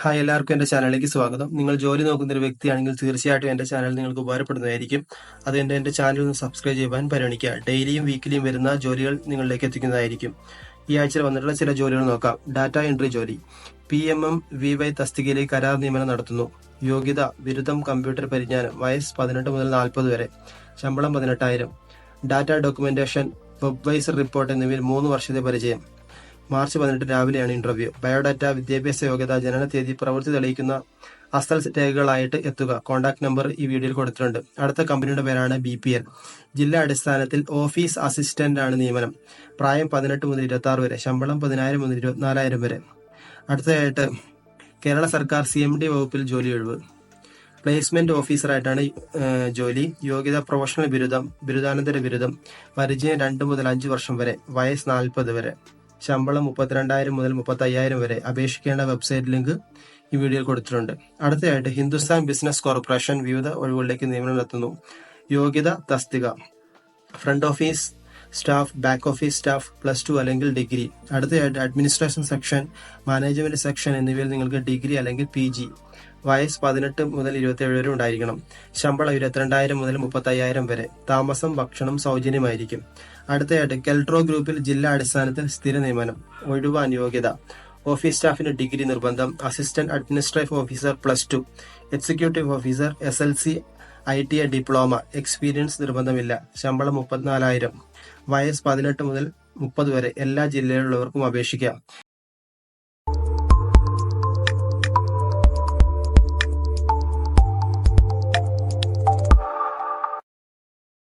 Hi, എല്ലാവർക്കും എൻ്റെ ചാനലിലേക്ക് സ്വാഗതം. നിങ്ങൾ ജോലി നോക്കുന്ന ഒരു വ്യക്തിയാണെങ്കിൽ തീർച്ചയായിട്ടും എൻ്റെ ചാനൽ നിങ്ങൾക്ക് ഉപകാരപ്പെടുന്നതായിരിക്കും. അതുകൊണ്ട് എൻ്റെ ചാനൽ ഒന്ന് സബ്സ്ക്രൈബ് ചെയ്യുവാൻ പരിഗണിക്കുക. ഡെയിലിയും വീക്കിലിയും വരുന്ന ജോലികൾ നിങ്ങളിലേക്ക് എത്തിക്കുന്നതായിരിക്കും. ഈ ആഴ്ചയിൽ വന്നിട്ടുള്ള ചില ജോലികൾ നോക്കാം. ഡാറ്റ എൻട്രി ജോലി. PMVY തസ്തികയിലേക്ക് കരാർ നിയമനം നടത്തുന്നു. യോഗ്യത ബിരുദം, കമ്പ്യൂട്ടർ പരിജ്ഞാനം. വയസ്സ് 18 മുതൽ 40 വരെ. ശമ്പളം 18,000. ഡാറ്റ ഡോക്യുമെന്റേഷൻ, വെബ് റിപ്പോർട്ട് എന്നിവയിൽ 3 വർഷത്തെ പരിചയം. മാർച്ച് 18 രാവിലെയാണ് ഇന്റർവ്യൂ. ബയോഡാറ്റ, വിദ്യാഭ്യാസ യോഗ്യത, ജനന തീയതി, പ്രവൃത്തി തെളിയിക്കുന്ന അസൽ രേഖകളായിട്ട് എത്തുക. കോൺടാക്ട് നമ്പർ ഈ വീഡിയോയിൽ കൊടുത്തിട്ടുണ്ട്. അടുത്ത കമ്പനിയുടെ പേരാണ് BPL. ജില്ലാ അടിസ്ഥാനത്തിൽ ഓഫീസ് അസിസ്റ്റന്റ് ആണ് നിയമനം. പ്രായം 18 മുതൽ 26 വരെ. ശമ്പളം 10,000 മുതൽ 24,000 വരെ. അടുത്തതായിട്ട് കേരള സർക്കാർ CMD വകുപ്പിൽ ജോലി ഒഴിവ്. പ്ലേസ്മെന്റ് ഓഫീസറായിട്ടാണ് ജോലി. യോഗ്യത പ്രൊഫഷണൽ ബിരുദം, ബിരുദാനന്തര ബിരുദം. പരിചയം 2 മുതൽ 5 വർഷം വരെ. വയസ്സ് 40 വരെ. ശമ്പളം 32,000 മുതൽ 35,000 വരെ. അപേക്ഷിക്കേണ്ട വെബ്സൈറ്റ് ലിങ്ക് ഈ വീഡിയോയിൽ കൊടുത്തിട്ടുണ്ട്. അടുത്തതായിട്ട് ഹിന്ദുസ്ഥാൻ ബിസിനസ് കോർപ്പറേഷൻ വിവിധ ഒഴിവുകളിലേക്ക് നിയമനം നടത്തുന്നു. യോഗ്യത തസ്തിക front office staff, back office staff, +2 അല്ലെങ്കിൽ ഡിഗ്രി. അടുത്തതായിട്ട് അഡ്മിനിസ്ട്രേഷൻ സെക്ഷൻ, മാനേജ്മെന്റ് സെക്ഷൻ എന്നിവയിൽ നിങ്ങൾക്ക് ഡിഗ്രി അല്ലെങ്കിൽ PG. വയസ്സ് 18 മുതൽ 27 വരെ ഉണ്ടായിരിക്കണം. ശമ്പളം 22,000 മുതൽ 35,000 വരെ. താമസം, ഭക്ഷണം സൗജന്യമായിരിക്കും. അടുത്തതായിട്ട് കെൽട്രോ ഗ്രൂപ്പിൽ ജില്ലാ അടിസ്ഥാനത്തിൽ സ്ഥിര നിയമനം. ഒഴിവാൻ യോഗ്യത ഓഫീസ് സ്റ്റാഫിന് ഡിഗ്രി നിർബന്ധം. Assistant administrative officer +2. Executive officer SLC, ITI diploma. Experience നിർബന്ധമില്ല. ശമ്പളം 34,000. വയസ്സ് 18 മുതൽ 30 വരെ. എല്ലാ ജില്ലയിലുള്ളവർക്കും അപേക്ഷിക്കാം.